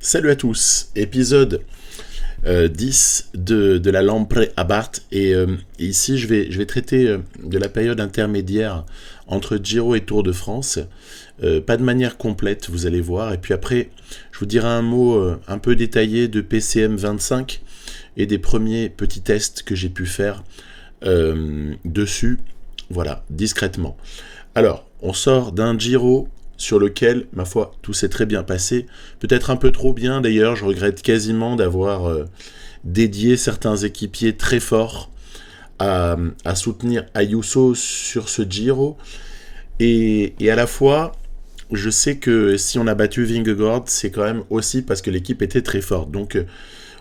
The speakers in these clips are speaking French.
Salut à tous, épisode 10 de la Lampre Abarth et ici je vais traiter de la période intermédiaire entre Giro et Tour de France, pas de manière complète vous allez voir, et puis après je vous dirai un mot un peu détaillé de PCM 25 et des premiers petits tests que j'ai pu faire dessus, voilà, discrètement. Alors, on sort d'un Giro sur lequel, ma foi, tout s'est très bien passé. Peut-être un peu trop bien d'ailleurs, je regrette quasiment d'avoir dédié certains équipiers très forts à soutenir Ayuso sur ce Giro. Et à la fois, je sais que si on a battu Vingegaard, c'est quand même aussi parce que l'équipe était très forte. Donc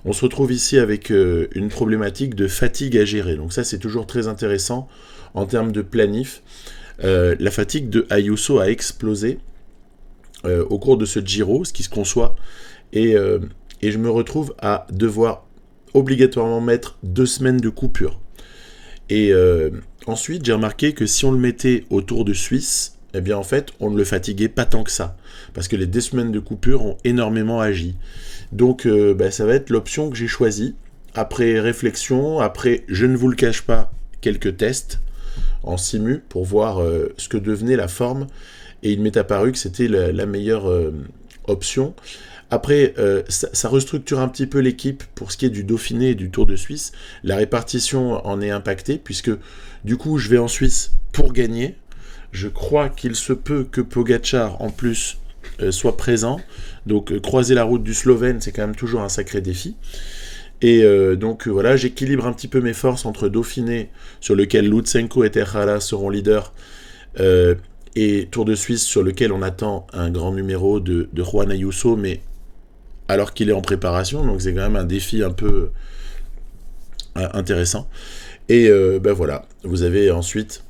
on se retrouve ici avec une problématique de fatigue à gérer. Donc ça, c'est toujours très intéressant en termes de planif. La fatigue de Ayuso a explosé au cours de ce Giro, ce qui se conçoit, et je me retrouve à devoir obligatoirement mettre 2 semaines de coupure. Et ensuite, j'ai remarqué que si on le mettait au Tour de Suisse, eh bien en fait, on ne le fatiguait pas tant que ça, parce que les 2 semaines de coupure ont énormément agi. Donc ça va être l'option que j'ai choisie, après réflexion, après, je ne vous le cache pas, quelques tests en simu pour voir ce que devenait la forme, et il m'est apparu que c'était la meilleure option. Après, ça restructure un petit peu l'équipe pour ce qui est du Dauphiné et du Tour de Suisse. La répartition en est impactée, puisque du coup, je vais en Suisse pour gagner. Je crois qu'il se peut que Pogačar, en plus, soit présent. Donc, croiser la route du Slovène, c'est quand même toujours un sacré défi. Et donc voilà, j'équilibre un petit peu mes forces entre Dauphiné, sur lequel Lutsenko et Tejada seront leaders, et Tour de Suisse, sur lequel on attend un grand numéro de Juan Ayuso, mais alors qu'il est en préparation, donc c'est quand même un défi un peu intéressant. Et voilà, vous avez ensuite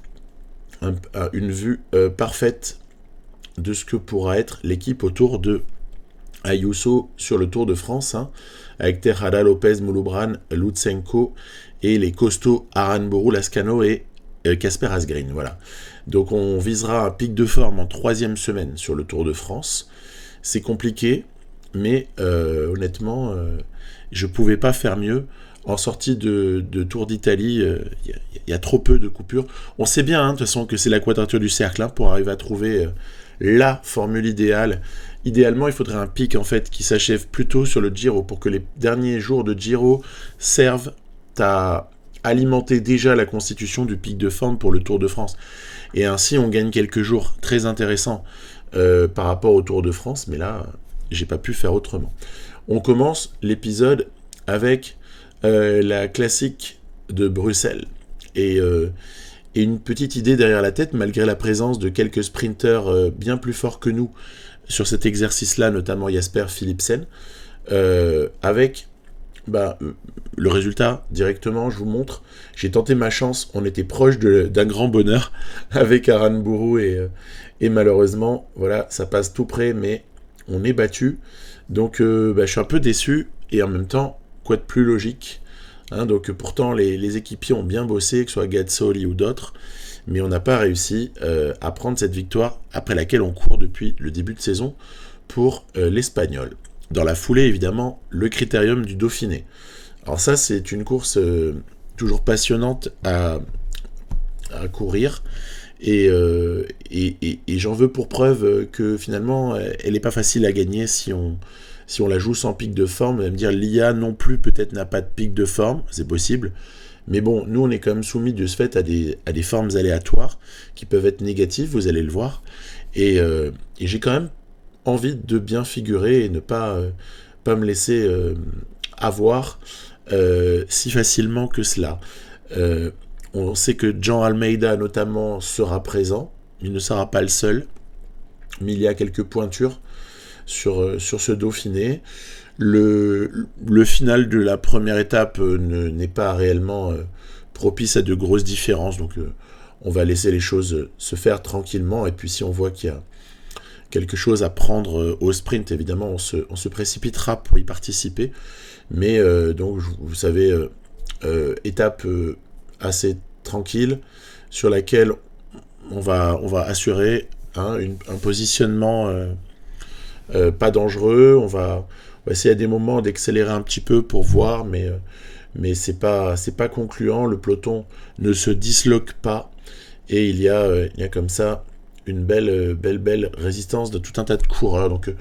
une vue parfaite de ce que pourra être l'équipe autour de Ayuso sur le Tour de France, avec Tejada, Lopez, Mouloubran, Lutsenko et les costauds Aranburu, Lascano et Casper Asgreen. Voilà. Donc on visera un pic de forme en 3e semaine sur le Tour de France. C'est compliqué, mais honnêtement, je ne pouvais pas faire mieux. En sortie de Tour d'Italie, il y a trop peu de coupures. On sait bien, de toute façon, que c'est la quadrature du cercle pour arriver à trouver la formule idéale. Idéalement, il faudrait un pic en fait qui s'achève plutôt sur le Giro pour que les derniers jours de Giro servent à alimenter déjà la constitution du pic de forme pour le Tour de France. Et ainsi, on gagne quelques jours très intéressants par rapport au Tour de France, mais là, j'ai pas pu faire autrement. On commence l'épisode avec la classique de Bruxelles. Et une petite idée derrière la tête, malgré la présence de quelques sprinteurs bien plus forts que nous sur cet exercice-là, notamment Jasper Philipsen, avec le résultat directement, je vous montre. J'ai tenté ma chance, on était proche d'un grand bonheur avec Aranburu et malheureusement, voilà, ça passe tout près, mais on est battu. Donc je suis un peu déçu et en même temps, quoi de plus logique, donc pourtant les équipiers ont bien bossé, que ce soit Gazzoli ou d'autres, mais on n'a pas réussi à prendre cette victoire après laquelle on court depuis le début de saison pour l'Espagnol. Dans la foulée, évidemment, le critérium du Dauphiné. Alors ça, c'est une course toujours passionnante à courir, et j'en veux pour preuve que finalement, elle n'est pas facile à gagner si on la joue sans pic de forme. Vous allez me dire, l'IA non plus peut-être n'a pas de pic de forme, c'est possible. Mais bon, nous on est quand même soumis de ce fait à des formes aléatoires qui peuvent être négatives, vous allez le voir. Et j'ai quand même envie de bien figurer et ne pas me laisser avoir si facilement que cela. On sait que Jean Almeida notamment sera présent, il ne sera pas le seul, mais il y a quelques pointures sur ce Dauphiné. Le final de la première étape n'est pas réellement propice à de grosses différences, donc on va laisser les choses se faire tranquillement, et puis si on voit qu'il y a quelque chose à prendre au sprint, évidemment on se précipitera pour y participer, mais donc vous savez, étape assez tranquille sur laquelle on va assurer un positionnement pas dangereux. On va essayer à des moments d'accélérer un petit peu pour voir, mais c'est pas concluant. Le peloton ne se disloque pas et il y a comme ça une belle résistance de tout un tas de coureurs. Donc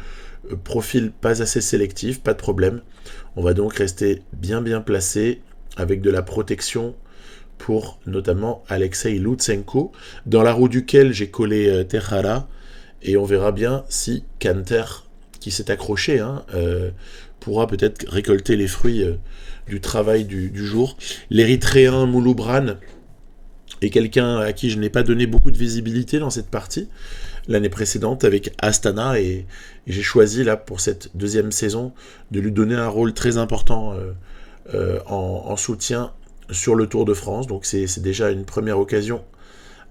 profil pas assez sélectif, pas de problème. On va donc rester bien placé avec de la protection pour notamment Alexei Lutsenko, dans la roue duquel j'ai collé Tejada, et on verra bien si Canter, qui s'est accroché, pourra peut-être récolter les fruits du travail du jour. L'Érythréen Mouloubran est quelqu'un à qui je n'ai pas donné beaucoup de visibilité dans cette partie l'année précédente avec Astana, et j'ai choisi là pour cette deuxième saison de lui donner un rôle très important en soutien sur le Tour de France. Donc c'est déjà une première occasion,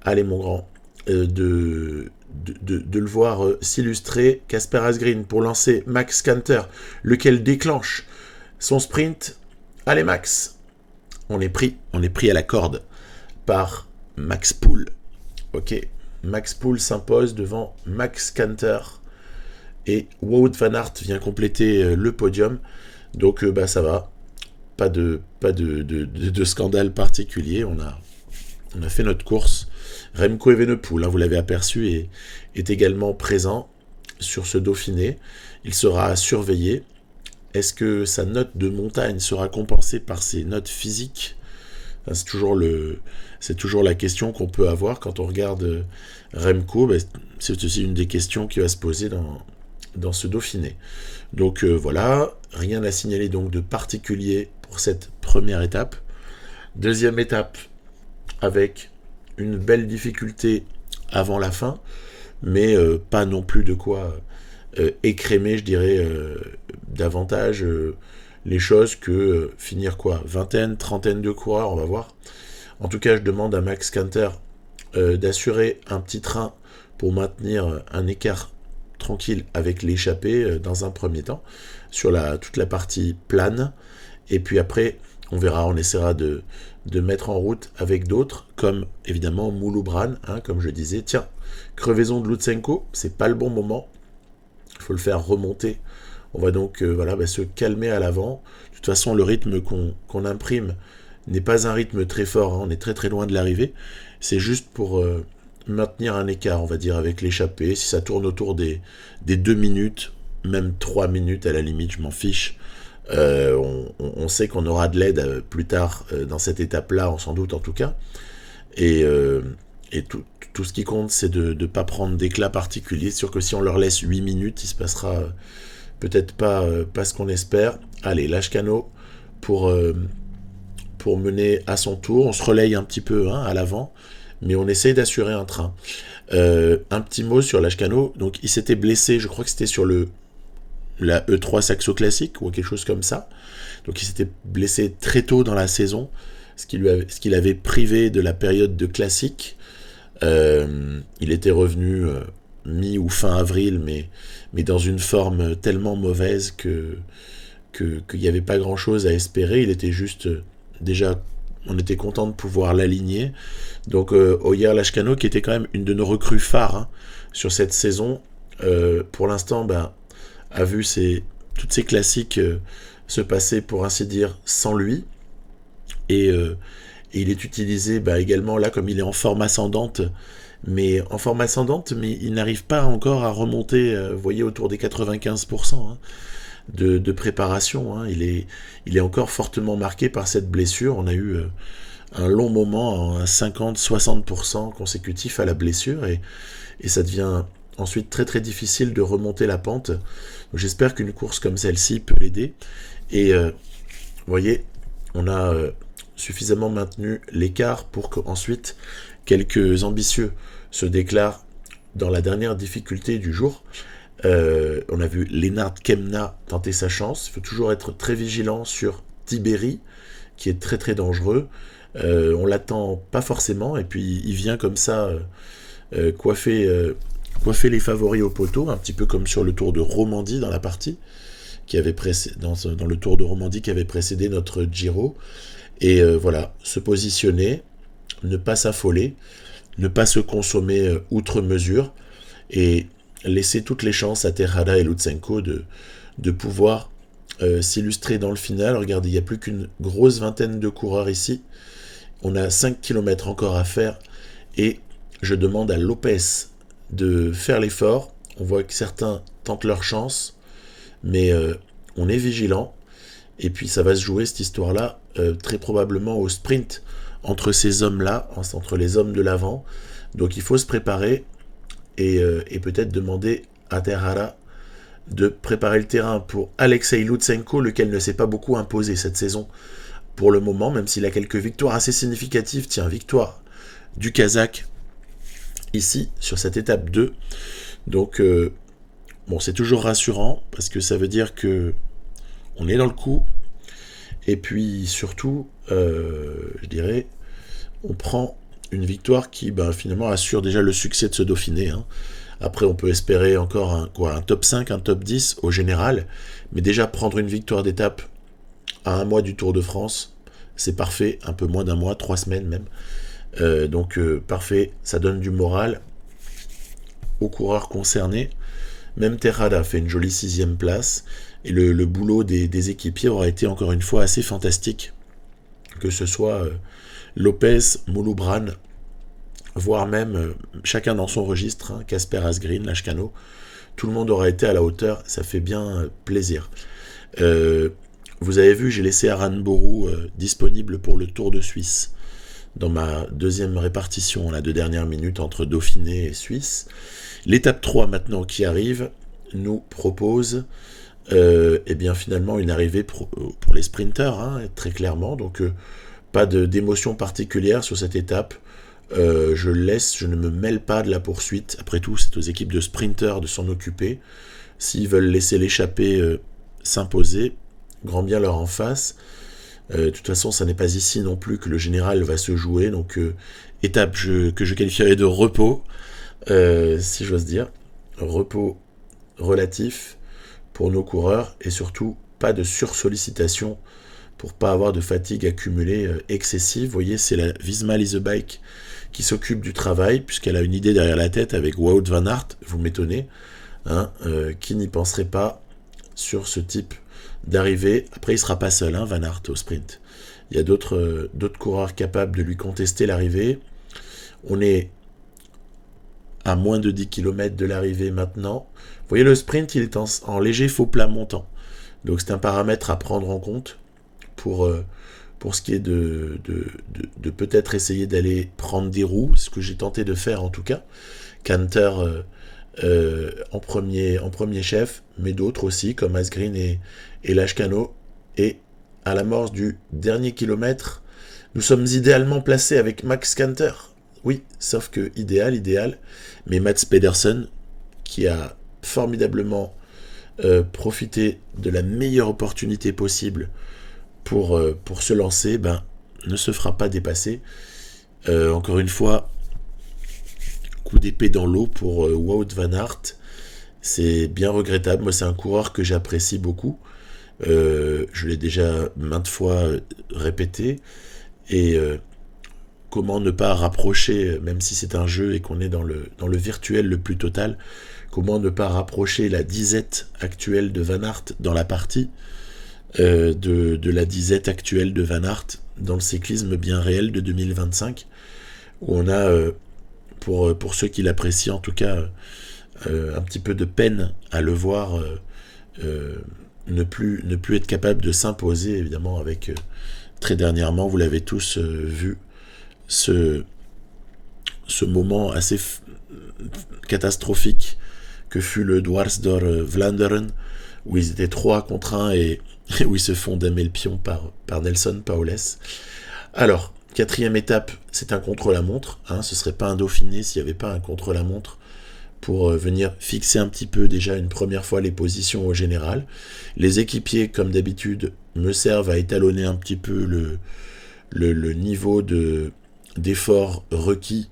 allez mon grand, de le voir s'illustrer. Kasper Asgreen pour lancer Max Canter, lequel déclenche son sprint. Allez Max, on est pris à la corde par Max Poole. Ok, Max Poole s'impose devant Max Canter et Wout van Aert vient compléter le podium. Donc ça va, pas de scandale particulier. On a fait notre course. Remco Evenepoel, vous l'avez aperçu, est également présent sur ce Dauphiné. Il sera surveillé. Est-ce que sa note de montagne sera compensée par ses notes physiques ? C'est toujours la question qu'on peut avoir quand on regarde Remco. C'est aussi une des questions qui va se poser dans ce Dauphiné. Donc voilà, rien à signaler donc de particulier pour cette première étape. Deuxième étape, avec une belle difficulté avant la fin, mais pas non plus de quoi écrémer, je dirais, davantage les choses que finir vingtaine, trentaine de coureurs, on va voir. En tout cas, je demande à Max Canter d'assurer un petit train pour maintenir un écart tranquille avec l'échappée dans un premier temps, sur toute la partie plane, et puis après, on verra, on essaiera de mettre en route avec d'autres, comme évidemment Mouloubran, comme je disais. Tiens, crevaison de Lutsenko, c'est pas le bon moment, il faut le faire remonter. On va donc se calmer à l'avant. De toute façon, le rythme qu'on imprime n'est pas un rythme très fort, on est très très loin de l'arrivée. C'est juste pour maintenir un écart, on va dire, avec l'échappée. Si ça tourne autour des 2 minutes, même 3 minutes à la limite, je m'en fiche. On sait qu'on aura de l'aide plus tard dans cette étape-là, sans doute en tout cas. Et tout ce qui compte, c'est de ne pas prendre d'éclat particulier. C'est sûr que si on leur laisse 8 minutes, il se passera peut-être pas ce qu'on espère. Allez, Lashkano pour mener à son tour. On se relaye un petit peu à l'avant, mais on essaye d'assurer un train. Un petit mot sur Lashkano. Donc, il s'était blessé, je crois que c'était sur la E3 Saxo Classique ou quelque chose comme ça. Donc, il s'était blessé très tôt dans la saison, ce qui l'avait privé de la période de classique. Il était revenu mi ou fin avril, mais dans une forme tellement mauvaise qu'il n'y avait pas grand chose à espérer. Il était juste déjà, on était content de pouvoir l'aligner. Donc Oyer Lashkano, qui était quand même une de nos recrues phares sur cette saison, pour l'instant a vu toutes ces classiques se passer, pour ainsi dire, sans lui. Et il est utilisé également là, comme il est en forme ascendante, mais il n'arrive pas encore à remonter, vous voyez, autour des 95% de préparation. Il est encore fortement marqué par cette blessure. On a eu un long moment, un 50-60% consécutif à la blessure, et ça devient ensuite très très difficile de remonter la pente. Donc, j'espère qu'une course comme celle-ci peut l'aider. Et vous voyez, on a suffisamment maintenu l'écart pour qu'ensuite quelques ambitieux se déclarent dans la dernière difficulté du jour. On a vu Lennart Kemna tenter sa chance. Il faut toujours être très vigilant sur Tiberi, qui est très très dangereux. On l'attend pas forcément, et puis il vient comme ça coiffer les favoris au poteau, un petit peu comme sur le Tour de Romandie dans la partie qui avait dans le Tour de Romandie qui avait précédé notre Giro. Et voilà, se positionner, ne pas s'affoler, ne pas se consommer outre mesure, et laisser toutes les chances à Tejada et Lutsenko de pouvoir s'illustrer dans le final. Regardez, il n'y a plus qu'une grosse vingtaine de coureurs ici. On a 5 km encore à faire et je demande à Lopez de faire l'effort. On voit que certains tentent leur chance, mais on est vigilant. Et puis ça va se jouer cette histoire-là très probablement au sprint entre ces hommes-là, entre les hommes de l'avant. Donc il faut se préparer et peut-être demander à Terhara de préparer le terrain pour Alexei Lutsenko, lequel ne s'est pas beaucoup imposé cette saison pour le moment, même s'il a quelques victoires assez significatives. Tiens, victoire du Kazakh ici, sur cette étape 2. Donc, bon, c'est toujours rassurant, parce que ça veut dire que on est dans le coup, et puis surtout, je dirais, on prend une victoire qui, finalement, assure déjà le succès de ce Dauphiné, hein. Après, on peut espérer encore un top 5, un top 10 au général, mais déjà prendre une victoire d'étape à un mois du Tour de France, c'est parfait, un peu moins d'un mois, 3 semaines même. Donc parfait, ça donne du moral aux coureurs concernés. Même Terhada fait une jolie 6e place, et le boulot des équipiers aura été encore une fois assez fantastique, que ce soit Lopez, Mouloubran, voire même chacun dans son registre, hein, Casper Asgreen, Lashkano, tout le monde aura été à la hauteur, ça fait bien plaisir. Vous avez vu, j'ai laissé Aranburu disponible pour le Tour de Suisse dans ma deuxième répartition, la 2 dernières minutes entre Dauphiné et Suisse. L'étape 3 maintenant qui arrive nous propose finalement une arrivée pour les sprinters, hein, très clairement, donc pas d'émotion particulière sur cette étape. Je ne me mêle pas de la poursuite. Après tout, c'est aux équipes de sprinters de s'en occuper. S'ils veulent laisser l'échappée s'imposer, grand bien leur en face. De toute façon, ça n'est pas ici non plus que le général va se jouer. Donc, étape que je qualifierais de repos, si j'ose dire. Repos relatif pour nos coureurs et surtout pas de sursollicitation pour pas avoir de fatigue accumulée excessive. Vous voyez, c'est la Visma Lease Bike qui s'occupe du travail, puisqu'elle a une idée derrière la tête avec Wout van Aert, vous m'étonnez, hein, qui n'y penserait pas sur ce type d'arrivée. Après, il ne sera pas seul, hein, Van Aert, au sprint. Il y a d'autres coureurs capables de lui contester l'arrivée. On est à moins de 10 km de l'arrivée maintenant. Vous voyez, le sprint, il est en léger faux plat montant. Donc c'est un paramètre à prendre en compte pour ce qui est de peut-être essayer d'aller prendre des roues, ce que j'ai tenté de faire en tout cas. Canter en premier chef, mais d'autres aussi, comme Asgreen et Lashkano. Et à l'amorce du dernier kilomètre, nous sommes idéalement placés avec Max Canter. Oui, sauf que idéal, mais Mats Pedersen, qui a formidablement profité de la meilleure opportunité possible pour se lancer, ne se fera pas dépasser. Encore une fois, coup d'épée dans l'eau pour Wout van Aert. C'est bien regrettable. Moi, c'est un coureur que j'apprécie beaucoup. Je l'ai déjà maintes fois répété. Et comment ne pas rapprocher, même si c'est un jeu et qu'on est dans le virtuel le plus total, comment ne pas rapprocher la disette actuelle de Van Aert dans la partie de la disette actuelle de Van Aert dans le cyclisme bien réel de 2025, où on a, pour ceux qui l'apprécient en tout cas, un petit peu de peine à le voir ne plus être capable de s'imposer, évidemment, avec très dernièrement, vous l'avez tous vu, ce moment assez catastrophique que fut le Dwars door Vlaanderen, où ils étaient 3 contre 1 et où ils se font damer le pion par Nelson Paules. Alors, 4e étape, c'est un contre-la-montre, hein, ce serait pas un Dauphiné s'il n'y avait pas un contre-la-montre pour venir fixer un petit peu déjà une première fois les positions au général. Les équipiers, comme d'habitude, me servent à étalonner un petit peu le niveau d'effort requis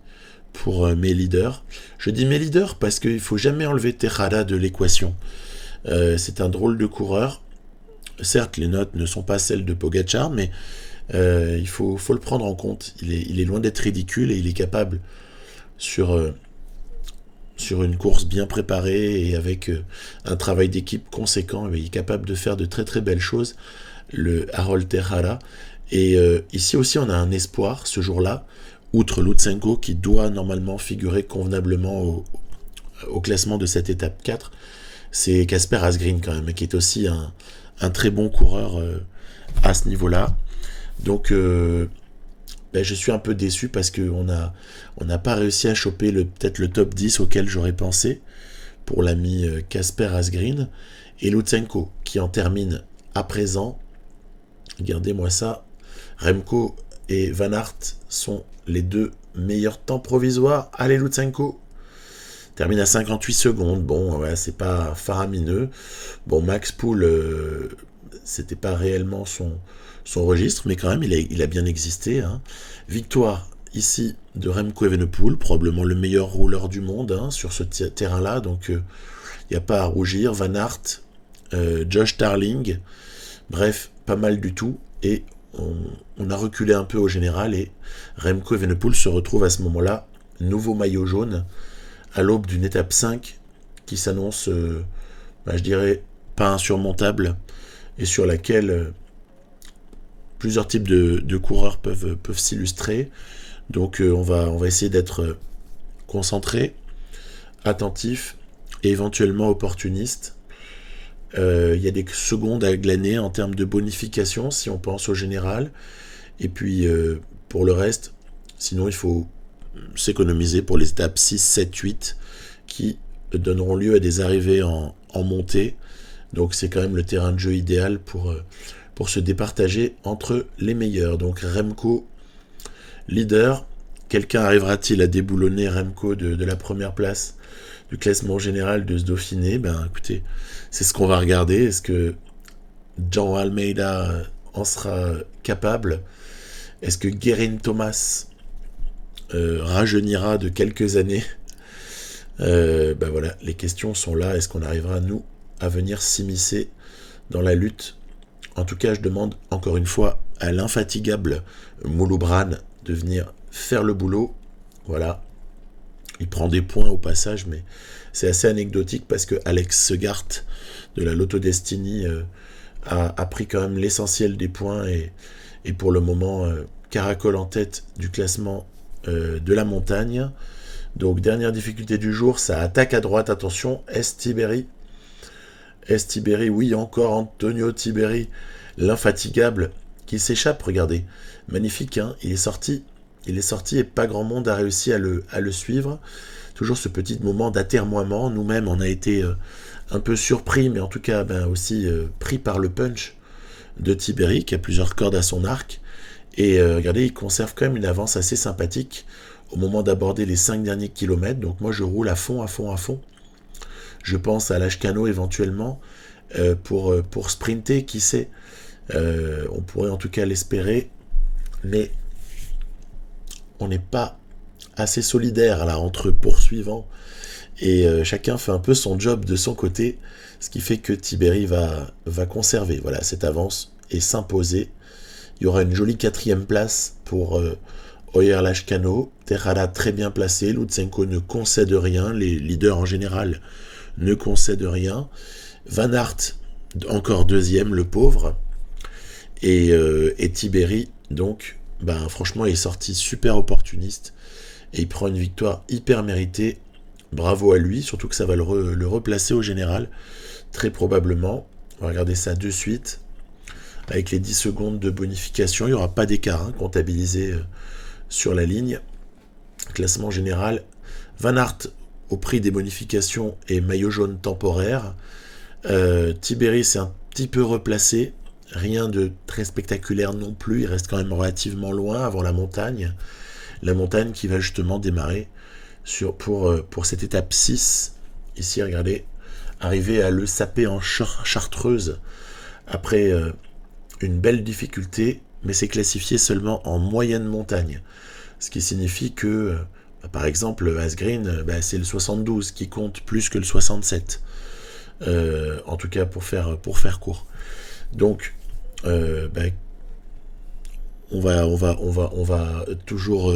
pour mes leaders. Je dis mes leaders parce qu'il ne faut jamais enlever Terhada de l'équation. C'est un drôle de coureur. Certes, les notes ne sont pas celles de Pogacar, mais il faut le prendre en compte. Il est loin d'être ridicule et il est capable, sur sur une course bien préparée et avec un travail d'équipe conséquent, il est capable de faire de très très belles choses, le Harold Tejada. Et ici aussi, on a un espoir ce jour-là, outre Lutsenko, qui doit normalement figurer convenablement au classement de cette étape 4. C'est Casper Asgreen quand même, qui est aussi un très bon coureur à ce niveau-là. Donc je suis un peu déçu parce qu'on n'a pas réussi à choper peut-être le top 10 auquel j'aurais pensé pour l'ami Casper Asgreen. Et Lutsenko qui en termine à présent. Regardez-moi ça. Remco et Van Aert sont les deux meilleurs temps provisoires. Allez, Lutsenko termine à 58 secondes. Bon, ouais, c'est pas faramineux. Bon, Max Poole, c'était pas réellement son registre, mais quand même, il a bien existé. Hein. Victoire ici de Remco Evenepoel, probablement le meilleur rouleur du monde sur ce terrain-là. Donc, il n'y a pas à rougir. Van Aert, Josh Tarling, bref, pas mal du tout. Et on a reculé un peu au général et Remco Evenepoel se retrouve à ce moment-là, nouveau maillot jaune, à l'aube d'une étape 5 qui s'annonce, je dirais, pas insurmontable et sur laquelle plusieurs types de coureurs peuvent s'illustrer. Donc on va essayer d'être concentré, attentif et éventuellement opportuniste. Il y a des secondes à glaner en termes de bonification si on pense au général. Et puis pour le reste, sinon il faut s'économiser pour les étapes 6, 7, 8 qui donneront lieu à des arrivées en montée. Donc c'est quand même le terrain de jeu idéal pour se départager entre les meilleurs. Donc Remco, leader. Quelqu'un arrivera-t-il à déboulonner Remco de la première place du classement général de ce Dauphiné? Écoutez, c'est ce qu'on va regarder. Est-ce que Jean Almeida en sera capable? Est-ce que Guerin Thomas rajeunira de quelques années? Voilà, les questions sont là. Est-ce qu'on arrivera, nous, à venir s'immiscer dans la lutte? En tout cas, je demande encore une fois à l'infatigable Mouloubran de venir faire le boulot. Voilà. Il prend des points au passage, mais c'est assez anecdotique parce que Alex Segart de la Lotto Destiny a pris quand même l'essentiel des points et pour le moment caracole en tête du classement de la montagne. Donc dernière difficulté du jour, ça attaque à droite, attention, Tiberi, oui, encore Antonio Tiberi, l'infatigable, qui s'échappe, regardez, magnifique, hein, il est sorti et pas grand monde a réussi à le suivre. Toujours ce petit moment d'atermoiement, nous-mêmes on a été un peu surpris, mais en tout cas aussi pris par le punch de Tiberi, qui a plusieurs cordes à son arc, et regardez, il conserve quand même une avance assez sympathique au moment d'aborder les 5 derniers kilomètres. Donc moi je roule à fond. Je pense à Lashkano éventuellement pour sprinter, qui sait. On pourrait en tout cas l'espérer, mais on n'est pas assez solidaire là entre poursuivants et chacun fait un peu son job de son côté, ce qui fait que Tiberi va conserver cette avance et s'imposer. Il y aura une jolie 4e place pour Oyer Lashkano, Tejada très bien placé, Lutsenko ne concède rien, les leaders en général ne concèdent rien, Van Aert encore 2e, le pauvre, et Tiberi donc franchement il est sorti super opportuniste et il prend une victoire hyper méritée. Bravo à lui, surtout que ça va le replacer au général très probablement. On va regarder ça de suite avec les 10 secondes de bonification. Il n'y aura pas d'écart comptabilisé sur la ligne. Classement général, Van Aert au prix des bonifications et maillot jaune temporaire. Tiberi s'est un petit peu replacé, rien de très spectaculaire non plus, il reste quand même relativement loin avant la montagne qui va justement démarrer pour cette étape 6. Ici, regardez, arriver à le saper en Chartreuse après une belle difficulté, mais c'est classifié seulement en moyenne montagne, ce qui signifie que par exemple Asgreen, c'est le 72 qui compte plus que le 67, en tout cas pour faire court. Donc on va toujours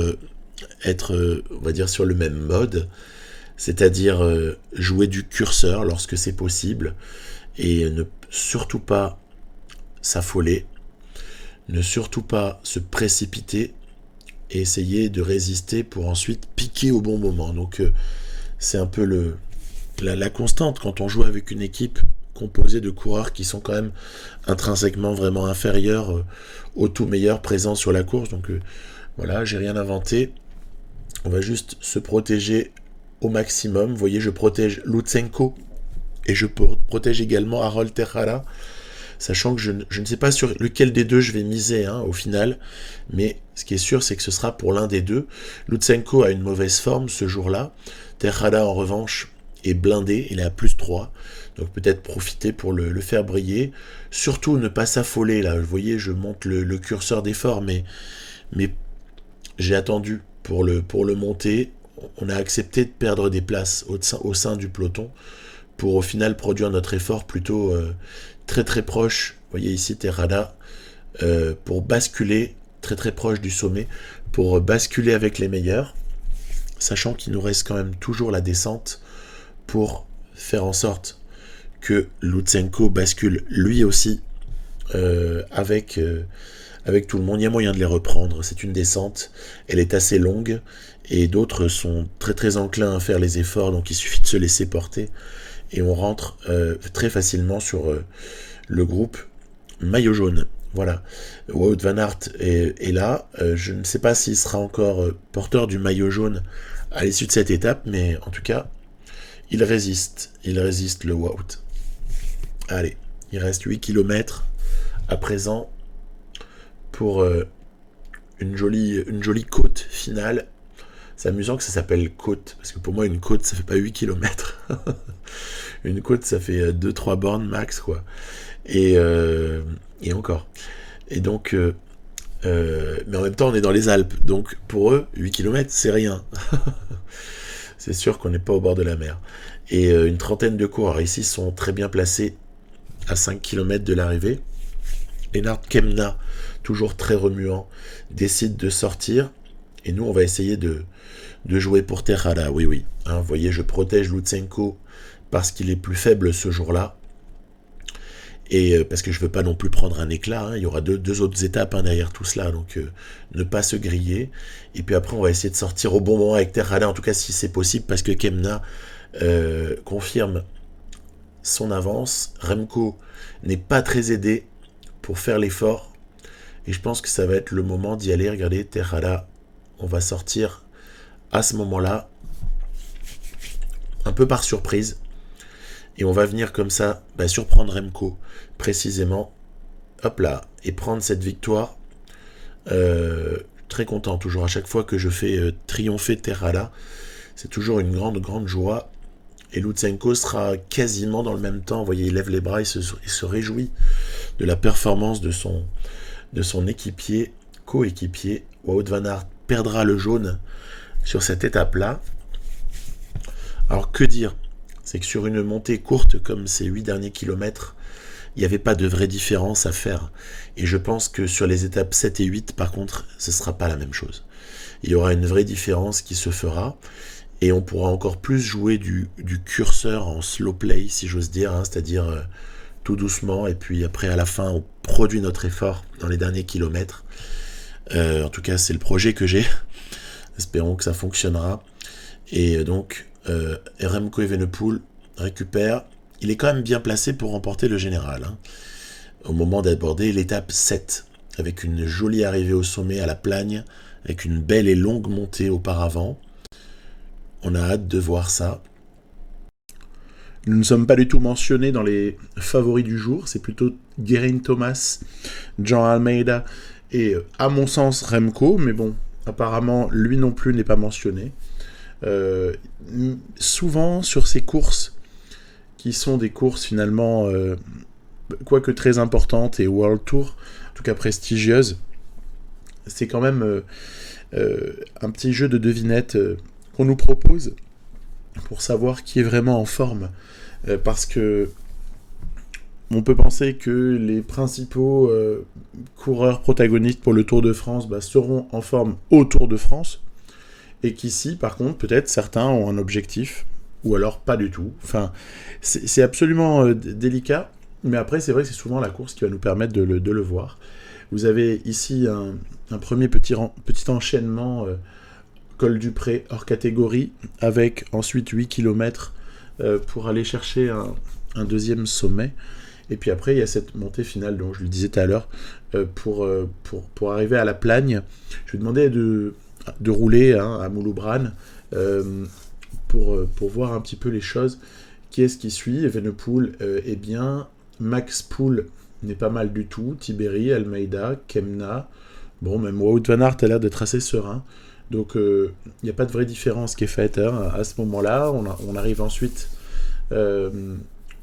être, on va dire, sur le même mode, c'est-à-dire jouer du curseur lorsque c'est possible, et ne surtout pas s'affoler, ne surtout pas se précipiter, et essayer de résister pour ensuite piquer au bon moment. Donc c'est un peu la constante quand on joue avec une équipe composée de coureurs qui sont quand même intrinsèquement vraiment inférieurs aux tout meilleurs présents sur la course. Donc voilà, j'ai rien inventé. On va juste se protéger au maximum. Vous voyez, je protège Lutsenko et je protège également Harold Tejada, sachant que je ne sais pas sur lequel des deux je vais miser au final, mais ce qui est sûr, c'est que ce sera pour l'un des deux. Lutsenko a une mauvaise forme ce jour-là. Tejada, en revanche, est blindé, il est à +3, donc peut-être profiter pour le faire briller. Surtout ne pas s'affoler, là, vous voyez, je monte le curseur d'effort, mais j'ai attendu pour le monter. On a accepté de perdre des places au sein du peloton, pour au final produire notre effort plutôt très très proche, vous voyez ici Tejada, pour basculer très très proche du sommet, pour basculer avec les meilleurs, sachant qu'il nous reste quand même toujours la descente pour faire en sorte que Lutsenko bascule lui aussi avec tout le monde. Il y a moyen de les reprendre, c'est une descente, elle est assez longue, et d'autres sont très très enclins à faire les efforts, donc il suffit de se laisser porter, et on rentre très facilement sur le groupe maillot jaune. Voilà, Wout van Aert est là. Je ne sais pas s'il sera encore porteur du maillot jaune à l'issue de cette étape, mais en tout cas, il résiste le Wout. Allez, il reste 8 km à présent pour une jolie côte finale. C'est amusant que ça s'appelle côte, parce que pour moi, une côte, ça fait pas 8 km. Une côte, ça fait 2-3 bornes max, quoi. Et encore. Et donc, mais en même temps, on est dans les Alpes. Donc, pour eux, 8 km, c'est rien. C'est sûr qu'on n'est pas au bord de la mer. Et une trentaine de coureurs ici sont très bien placés à 5 km de l'arrivée. Lennart Kemna, toujours très remuant, décide de sortir. Et nous, on va essayer de jouer pour Tejada. Oui. Vous voyez, je protège Lutsenko parce qu'il est plus faible ce jour-là. Et parce que je ne veux pas non plus prendre un éclat. Il y aura deux autres étapes derrière tout cela. Donc, ne pas se griller. Et puis après, on va essayer de sortir au bon moment avec Tejada. En tout cas, si c'est possible, parce que Kemna confirme son avance. Remco n'est pas très aidé pour faire l'effort. Et je pense que ça va être le moment d'y aller. Regardez, Tejada, on va sortir à ce moment-là, un peu par surprise. Et on va venir comme ça, surprendre Remco, précisément. Hop là, et prendre cette victoire. Très content, toujours. À chaque fois que je fais triompher Tejada, c'est toujours une grande joie. Et Lutsenko sera quasiment dans le même temps. Vous voyez, il lève les bras, il se réjouit de la performance de son coéquipier. Wout van Aert perdra le jaune sur cette étape-là. Alors, que dire ? C'est que sur une montée courte comme ces 8 derniers kilomètres, il n'y avait pas de vraie différence à faire. Et je pense que sur les étapes 7 et 8, par contre, ce ne sera pas la même chose. Il y aura une vraie différence qui se fera. Et on pourra encore plus jouer du curseur en slow play, si j'ose dire, c'est-à-dire tout doucement, et puis après, à la fin, on produit notre effort dans les derniers kilomètres. En tout cas, c'est le projet que j'ai. Espérons que ça fonctionnera. Et donc, Remco Evenepoel récupère. Il est quand même bien placé pour remporter le général, au moment d'aborder l'étape 7, avec une jolie arrivée au sommet à la Plagne, avec une belle et longue montée auparavant. On a hâte de voir ça. Nous ne sommes pas du tout mentionnés dans les favoris du jour. C'est plutôt Geraint Thomas, Jean Almeida et, à mon sens, Remco. Mais bon, apparemment, lui non plus n'est pas mentionné. Souvent, sur ces courses, qui sont des courses finalement, quoique très importantes et World Tour, en tout cas prestigieuses, c'est quand même un petit jeu de devinette qu'on nous propose pour savoir qui est vraiment en forme, parce que on peut penser que les principaux coureurs protagonistes pour le Tour de France seront en forme au Tour de France, et qu'ici, par contre, peut-être certains ont un objectif, ou alors pas du tout. Enfin, c'est absolument délicat, mais après, c'est vrai que c'est souvent la course qui va nous permettre de le voir. Vous avez ici un premier petit enchaînement col du Pré hors catégorie, avec ensuite 8 km pour aller chercher un deuxième sommet. Et puis après, il y a cette montée finale dont je le disais tout à l'heure, pour arriver à la Plagne. Je lui demandais de rouler à Mouloubran pour voir un petit peu les choses. Qui est-ce qui suit? Evenepoel est bien. Max Pool n'est pas mal du tout. Tiberi, Almeida, Kemna. Bon, même Wout van Aert a l'air d'être assez serein. Donc, il n'y a pas de vraie différence qui est faite à ce moment-là. On arrive ensuite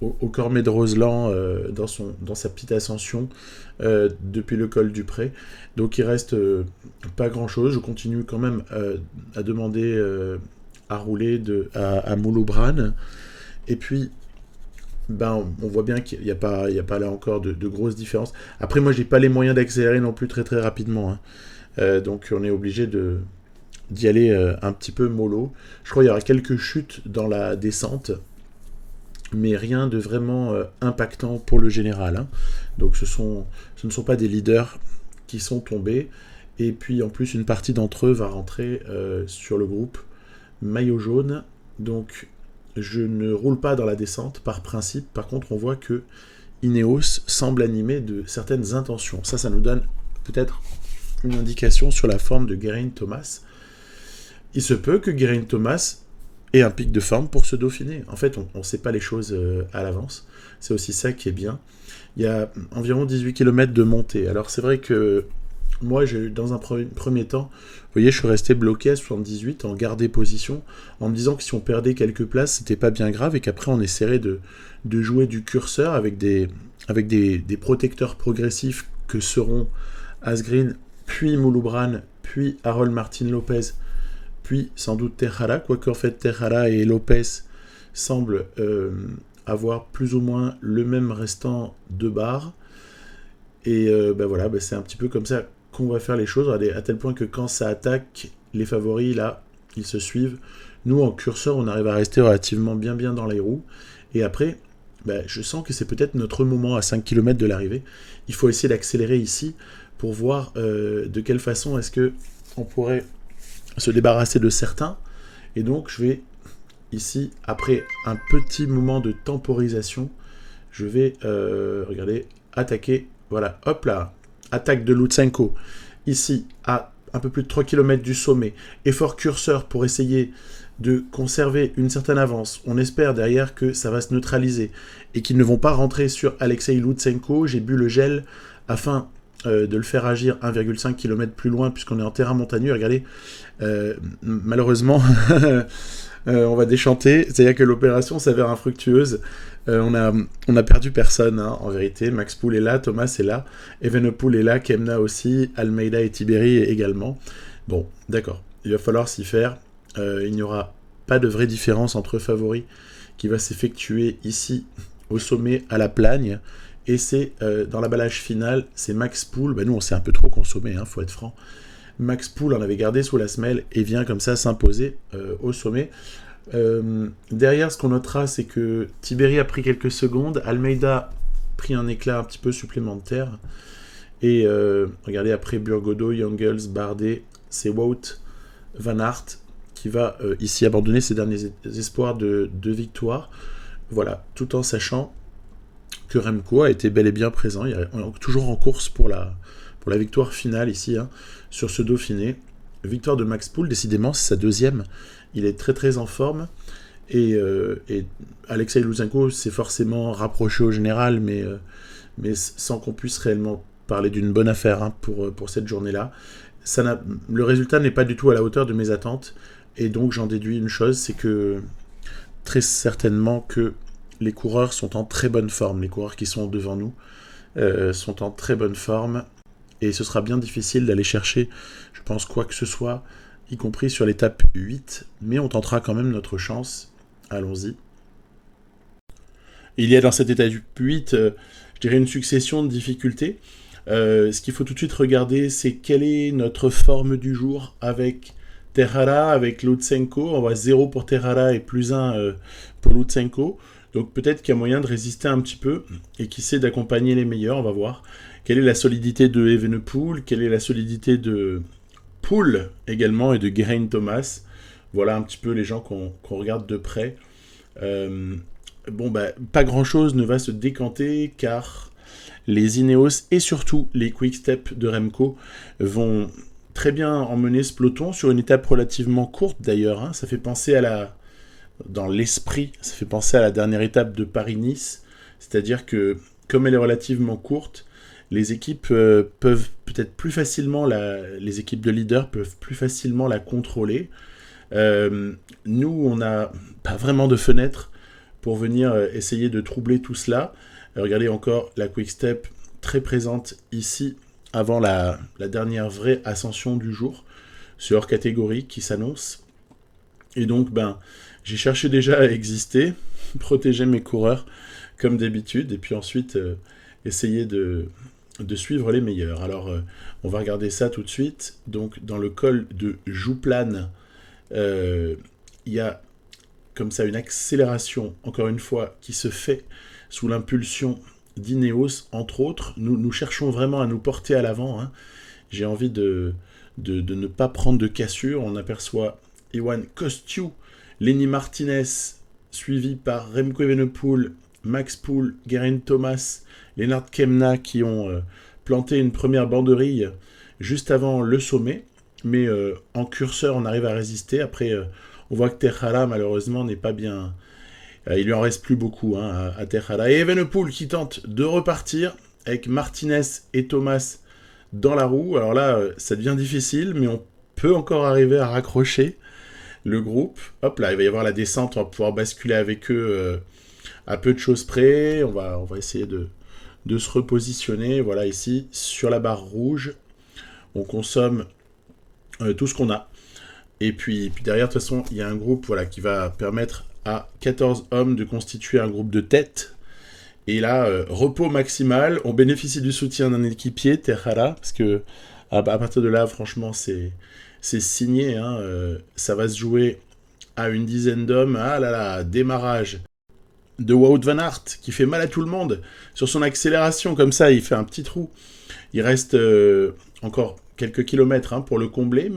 au Cormet de Roseland dans sa petite ascension depuis le col du Pré. Donc, il reste pas grand-chose. Je continue quand même à demander à rouler à Mouloubran. Et puis, on voit bien qu'il n'y a pas là encore de grosses différences. Après, moi, j'ai pas les moyens d'accélérer non plus très très rapidement. Donc, on est obligé d'y aller un petit peu mollo. Je crois qu'il y aura quelques chutes dans la descente, mais rien de vraiment impactant pour le général. Donc, ce ne sont pas des leaders qui sont tombés. Et puis, en plus, une partie d'entre eux va rentrer sur le groupe maillot jaune. Donc, je ne roule pas dans la descente par principe. Par contre, on voit que Ineos semble animé de certaines intentions. Ça nous donne peut-être une indication sur la forme de Geraint Thomas. Il se peut que Geraint Thomas ait un pic de forme pour ce Dauphiné. En fait, on ne sait pas les choses à l'avance. C'est aussi ça qui est bien. Il y a environ 18 km de montée. Alors, c'est vrai que moi, dans un premier temps, vous voyez, je suis resté bloqué à 78 en gardé position, en me disant que si on perdait quelques places, c'était pas bien grave, et qu'après on essaierait de jouer du curseur avec des protecteurs progressifs que seront Asgreen, puis Mouloubran, puis Harold Martin Lopez, puis sans doute Tejada, quoique en fait Tejada et Lopez semblent avoir plus ou moins le même restant de barres. Et voilà, c'est un petit peu comme ça qu'on va faire les choses, à tel point que quand ça attaque, les favoris, là, ils se suivent. Nous, en curseur, on arrive à rester relativement bien dans les roues. Et après, je sens que c'est peut-être notre moment à 5 km de l'arrivée. Il faut essayer d'accélérer ici pour voir de quelle façon est-ce qu'on pourrait se débarrasser de certains. Et donc, je vais ici, après un petit moment de temporisation, je vais, regardez, attaquer. Voilà, hop là, attaque de Lutsenko, ici, à un peu plus de 3 km du sommet, effort curseur pour essayer de conserver une certaine avance. On espère derrière que ça va se neutraliser et qu'ils ne vont pas rentrer sur Alexei Lutsenko. J'ai bu le gel afin de le faire agir 1,5 km plus loin puisqu'on est en terrain montagneux. Regardez, malheureusement, on va déchanter, c'est-à-dire que l'opération s'avère infructueuse. On a perdu personne, en vérité. Max Pool est là, Thomas est là, Evenepoel est là, Kemna aussi, Almeida et Tiberi également. Bon, d'accord, il va falloir s'y faire. Il n'y aura pas de vraie différence entre favoris qui va s'effectuer ici au sommet à la Plagne. Et c'est dans l'emballage final, c'est Max Pool. Nous, on s'est un peu trop consommé, faut être franc. Max Pool en avait gardé sous la semelle et vient comme ça s'imposer au sommet. Derrière, ce qu'on notera, c'est que Tiberi a pris quelques secondes, Almeida a pris un éclat un petit peu supplémentaire, et regardez, après Burgodo, Jongels, Bardet, c'est Wout van Aert qui va ici abandonner ses derniers espoirs de victoire. Voilà, tout en sachant que Remco a été bel et bien présent. Il est toujours en course pour la victoire finale ici, sur ce Dauphiné. Victoire de Max Pool, décidément, c'est sa deuxième. Il est très très en forme. Et Alexei Lutsenko s'est forcément rapproché au général, mais sans qu'on puisse réellement parler d'une bonne affaire pour cette journée-là. Le résultat n'est pas du tout à la hauteur de mes attentes. Et donc j'en déduis une chose, c'est que très certainement que les coureurs sont en très bonne forme. Les coureurs qui sont devant nous sont en très bonne forme. Et ce sera bien difficile d'aller chercher, je pense, quoi que ce soit, y compris sur l'étape 8. Mais on tentera quand même notre chance. Allons-y. Il y a dans cette étape 8, je dirais, une succession de difficultés. Ce qu'il faut tout de suite regarder, c'est quelle est notre forme du jour avec Terhara avec Lutsenko, on voit 0 pour Terhara et plus 1 pour Lutsenko. Donc peut-être qu'il y a moyen de résister un petit peu et qui sait d'accompagner les meilleurs, on va voir. Quelle est la solidité de Evenepoel, quelle est la solidité de Poel également et de Geraint Thomas. Voilà un petit peu les gens qu'on regarde de près. Pas grand-chose ne va se décanter car les Ineos et surtout les Quick-Step de Remco vont très bien emmener ce peloton sur une étape relativement courte d'ailleurs. Hein. Ça fait penser dans l'esprit, ça fait penser à la dernière étape de Paris-Nice. C'est-à-dire que comme elle est relativement courte, les équipes peuvent peut-être plus facilement, les équipes de leaders peuvent plus facilement la contrôler. Nous, on n'a pas vraiment de fenêtre pour venir essayer de troubler tout cela. Regardez encore la Quick-Step très présente ici avant la dernière vraie ascension du jour. C'est hors catégorie qui s'annonce. Et donc, j'ai cherché déjà à exister, protéger mes coureurs comme d'habitude, et puis ensuite essayer de suivre les meilleurs. Alors, on va regarder ça tout de suite. Donc, dans le col de Jouplane, il y a comme ça une accélération, encore une fois, qui se fait sous l'impulsion d'Ineos, entre autres. Nous cherchons vraiment à nous porter à l'avant. Hein. J'ai envie de ne pas prendre de cassure. On aperçoit Ewan Kosciu, Lenny Martinez, suivi par Remco Evenepoel, Max Poel, Geraint Thomas, Lennart Kemna qui ont planté une première banderille juste avant le sommet. Mais en curseur, on arrive à résister. Après, on voit que Terhara, malheureusement, n'est pas bien... il lui en reste plus beaucoup à Terhara. Et Evenepoel qui tente de repartir avec Martinez et Thomas dans la roue. Alors là, ça devient difficile, mais on peut encore arriver à raccrocher le groupe. Hop là, il va y avoir la descente. On va pouvoir basculer avec eux à peu de choses près. On va essayer de se repositionner. Voilà, ici, sur la barre rouge. On consomme tout ce qu'on a. Et puis derrière, de toute façon, il y a un groupe qui va permettre à 14 hommes de constituer un groupe de tête. Et là, repos maximal. On bénéficie du soutien d'un équipier, Terhara, parce que à partir de là, franchement, c'est signé. Hein, ça va se jouer à une dizaine d'hommes. Ah là là, démarrage de Wout van Aert, qui fait mal à tout le monde. Sur son accélération, comme ça, il fait un petit trou. Il reste encore quelques kilomètres pour le combler,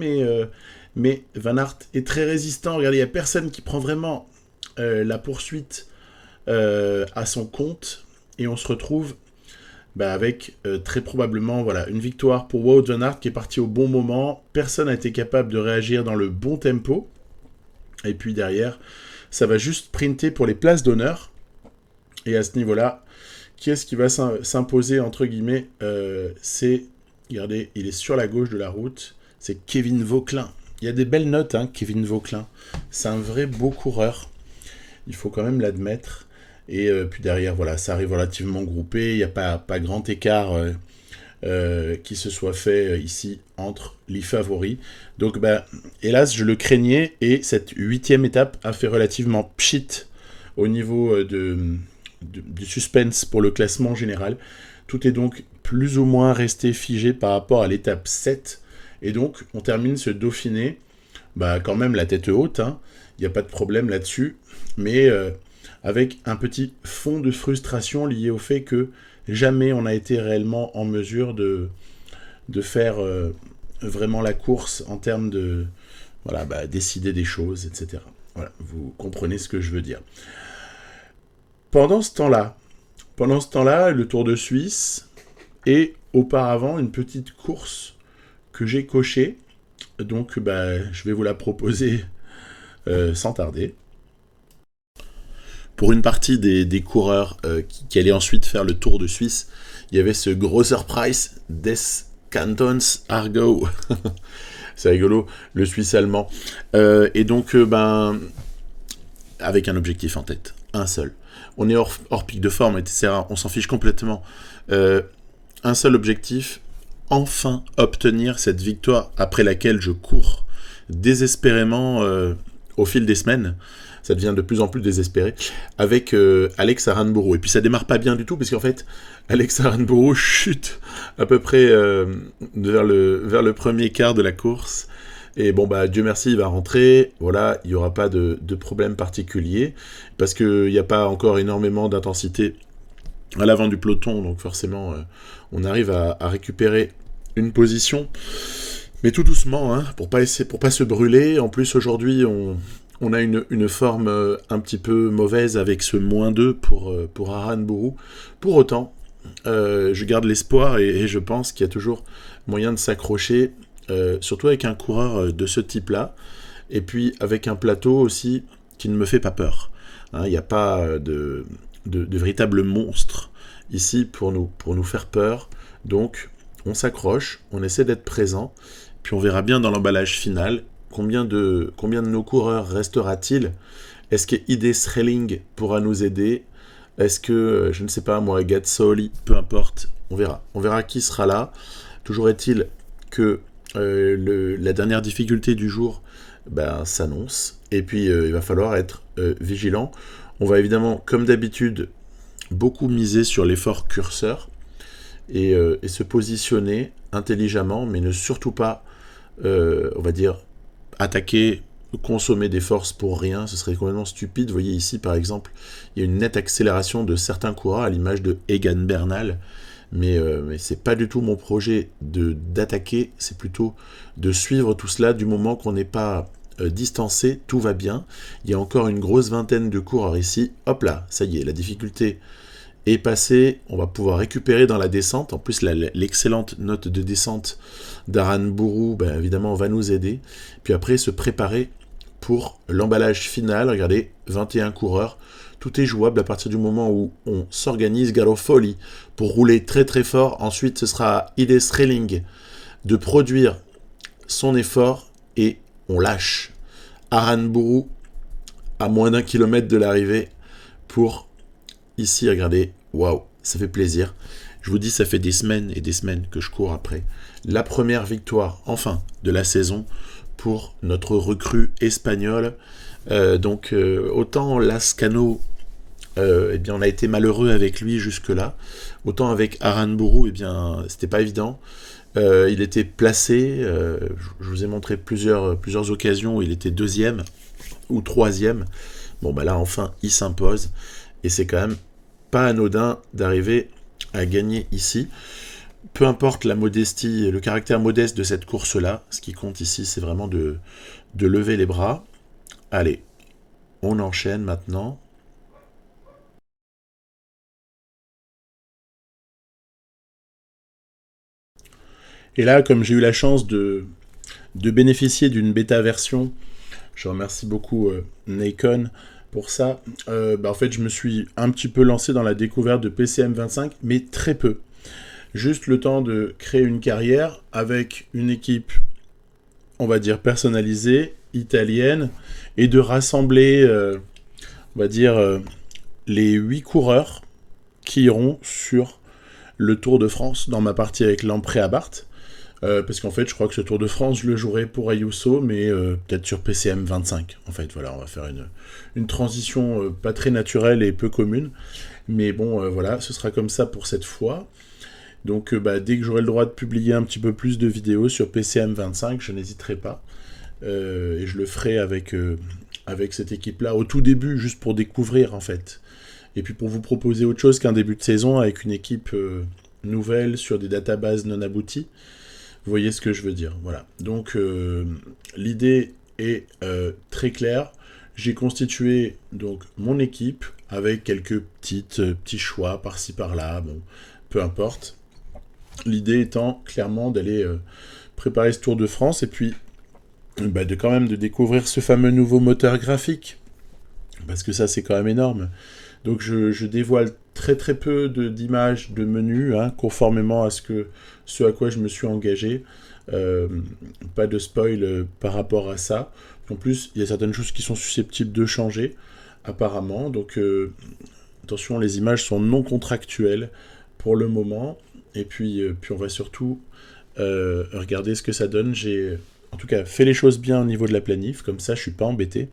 mais Van Aert est très résistant. Regardez, il n'y a personne qui prend vraiment la poursuite à son compte. Et on se retrouve avec très probablement une victoire pour Wout van Aert qui est parti au bon moment. Personne n'a été capable de réagir dans le bon tempo. Et puis derrière, ça va juste sprinter pour les places d'honneur. Et à ce niveau-là, qui est-ce qui va s'imposer, entre guillemets regardez, il est sur la gauche de la route. C'est Kevin Vauquelin. Il y a des belles notes, Kevin Vauquelin. C'est un vrai beau coureur. Il faut quand même l'admettre. Et puis derrière, ça arrive relativement groupé. Il n'y a pas grand écart qui se soit fait ici entre les favoris. Donc, hélas, je le craignais. Et cette 8e étape a fait relativement pchit au niveau du suspense pour le classement général. Tout est donc plus ou moins resté figé par rapport à l'étape 7. Et donc, on termine ce Dauphiné, quand même la tête haute, il n'y a pas de problème là-dessus, mais avec un petit fond de frustration lié au fait que jamais on a été réellement en mesure de faire vraiment la course en termes de décider des choses, etc. Voilà, vous comprenez ce que je veux dire. Pendant ce temps-là, le Tour de Suisse et auparavant une petite course que j'ai cochée. Donc, je vais vous la proposer sans tarder. Pour une partie des coureurs qui allaient ensuite faire le Tour de Suisse, il y avait ce Grosser Preis des Cantons Aargau. C'est rigolo, le Suisse allemand. Et donc, avec un objectif en tête, un seul. On est hors pic de forme, etc. On s'en fiche complètement. Un seul objectif, enfin obtenir cette victoire après laquelle je cours désespérément au fil des semaines. Ça devient de plus en plus désespéré, avec Alex Aranburu. Et puis ça démarre pas bien du tout, parce qu'en fait, Alex Aranburu chute à peu près vers le premier quart de la course. Et bon, bah, Dieu merci, il va rentrer. Voilà, il n'y aura pas de problème particulier. Parce qu'il n'y a pas encore énormément d'intensité à l'avant du peloton. Donc forcément, on arrive à récupérer une position. Mais tout doucement, hein, pour pas se brûler. En plus, aujourd'hui, on a une forme un petit peu mauvaise avec ce -2 pour Aranburu. Pour autant, je garde l'espoir et je pense qu'il y a toujours moyen de s'accrocher, surtout avec un coureur de ce type-là, et puis avec un plateau aussi qui ne me fait pas peur. Hein, il n'y a pas de véritable monstre ici pour nous faire peur, donc on s'accroche, on essaie d'être présent, puis on verra bien dans l'emballage final combien de nos coureurs restera-t-il. Est-ce que ID Sreling pourra nous aider? Est-ce que, je ne sais pas moi, Gatsoli, peu importe, on verra. On verra qui sera là. Toujours est-il que la dernière difficulté du jour s'annonce. Et puis, il va falloir être vigilant. On va évidemment, comme d'habitude, beaucoup miser sur l'effort curseur et se positionner intelligemment, mais ne surtout pas, on va dire, attaquer, consommer des forces pour rien, ce serait complètement stupide. Vous voyez ici, par exemple, il y a une nette accélération de certains coureurs à l'image de Egan Bernal, mais c'est pas du tout mon projet d'attaquer, c'est plutôt de suivre tout cela du moment qu'on n'est pas distancé, tout va bien. Il y a encore une grosse vingtaine de coureurs ici, hop là, ça y est, la difficulté est passée, on va pouvoir récupérer dans la descente. En plus, l'excellente note de descente d'Aranburu, évidemment, va nous aider. Puis après, se préparer pour l'emballage final. Regardez, 21 coureurs. Tout est jouable à partir du moment où on s'organise. Garofoli pour rouler très très fort. Ensuite, ce sera à ID Sreling de produire son effort et on lâche Aranburu à moins d'1 kilomètre de l'arrivée pour ici, regardez, waouh, ça fait plaisir. Je vous dis, ça fait des semaines et des semaines que je cours après la première victoire, enfin, de la saison pour notre recrue espagnole. Autant Lascano, on a été malheureux avec lui jusque-là, autant avec Aranburu, c'était pas évident. Il était placé, je vous ai montré plusieurs occasions où il était 2e ou 3e. Bon, là, enfin, il s'impose. Et c'est quand même pas anodin d'arriver à gagner ici. Peu importe la modestie, le caractère modeste de cette course-là, ce qui compte ici, c'est vraiment de lever les bras. Allez, on enchaîne maintenant. Et là, comme j'ai eu la chance de bénéficier d'une bêta version, je remercie beaucoup Nikon pour ça. En fait, je me suis un petit peu lancé dans la découverte de PCM25, mais très peu. Juste le temps de créer une carrière avec une équipe, on va dire, personnalisée, italienne, et de rassembler, on va dire, les 8 coureurs qui iront sur le Tour de France dans ma partie avec Lamprey-Abarth. Parce qu'en fait, je crois que ce Tour de France, je le jouerai pour Ayuso, mais peut-être sur PCM 25. En fait, voilà, on va faire une transition pas très naturelle et peu commune. Mais bon, voilà, ce sera comme ça pour cette fois. Donc, dès que j'aurai le droit de publier un petit peu plus de vidéos sur PCM 25, je n'hésiterai pas. Et je le ferai avec cette équipe-là au tout début, juste pour découvrir, en fait. Et puis pour vous proposer autre chose qu'un début de saison avec une équipe nouvelle sur des databases non abouties. Vous voyez ce que je veux dire, voilà. Donc, l'idée est très claire. J'ai constitué donc mon équipe avec quelques petits choix par-ci par-là, bon, peu importe. L'idée étant clairement d'aller préparer ce Tour de France et puis de découvrir ce fameux nouveau moteur graphique. Parce que ça, c'est quand même énorme. Donc je dévoile très très peu d'images, de menus, conformément à ce à quoi je me suis engagé. Pas de spoil par rapport à ça. En plus, il y a certaines choses qui sont susceptibles de changer, apparemment. Donc attention, les images sont non contractuelles pour le moment. Et puis on va surtout regarder ce que ça donne. J'ai en tout cas fait les choses bien au niveau de la planif, comme ça je suis pas embêté.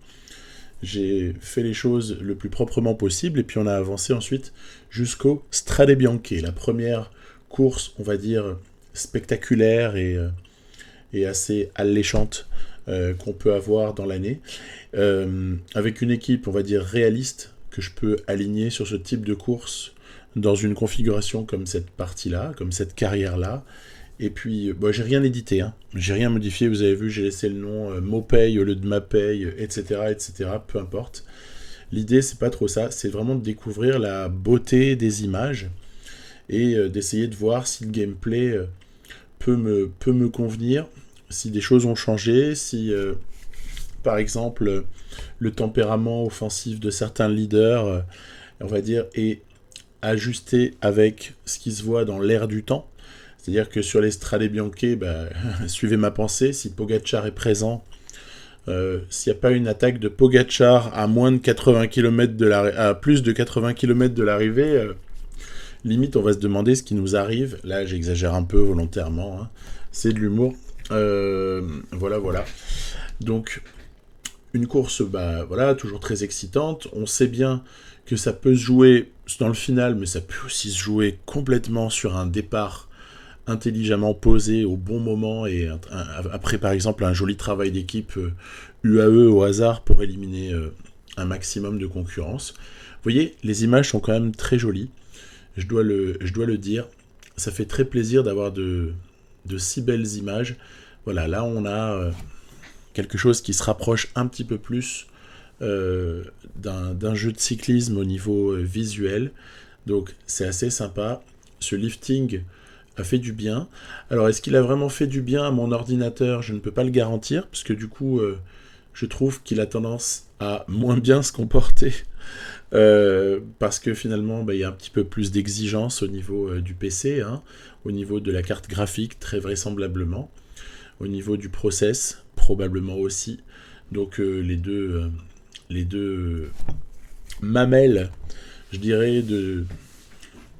J'ai fait les choses le plus proprement possible et puis on a avancé ensuite jusqu'au Strade Bianche, la première course, on va dire, spectaculaire et assez alléchante qu'on peut avoir dans l'année, avec une équipe, on va dire, réaliste, que je peux aligner sur ce type de course dans une configuration comme cette partie-là, comme cette carrière-là. Et puis, j'ai rien édité, hein. J'ai rien modifié, vous avez vu, j'ai laissé le nom Mopay au lieu de Mapay, etc., etc., peu importe. L'idée, c'est pas trop ça, c'est vraiment de découvrir la beauté des images et d'essayer de voir si le gameplay peut me convenir, si des choses ont changé, si, par exemple, le tempérament offensif de certains leaders, on va dire, est ajusté avec ce qui se voit dans l'air du temps. C'est-à-dire que sur les Strade Bianche, suivez ma pensée, si Pogačar est présent, s'il n'y a pas une attaque de Pogačar à moins de 80 km à plus de 80 km de l'arrivée, limite on va se demander ce qui nous arrive. Là j'exagère un peu volontairement, hein. C'est de l'humour. Voilà. Donc une course, toujours très excitante. On sait bien que ça peut se jouer dans le final, mais ça peut aussi se jouer complètement sur un départ intelligemment posé au bon moment et après par exemple un joli travail d'équipe UAE au hasard pour éliminer un maximum de concurrence. Vous voyez, les images sont quand même très jolies, je dois le dire. Ça fait très plaisir d'avoir de si belles images. Voilà, là on a quelque chose qui se rapproche un petit peu plus d'un jeu de cyclisme au niveau visuel. Donc c'est assez sympa. Ce lifting a fait du bien. Alors, est-ce qu'il a vraiment fait du bien à mon ordinateur ? Je ne peux pas le garantir, parce que du coup, je trouve qu'il a tendance à moins bien se comporter, parce que finalement, il y a un petit peu plus d'exigence au niveau du PC, hein, au niveau de la carte graphique, très vraisemblablement, au niveau du process, probablement aussi. Donc, les deux mamelles, je dirais, de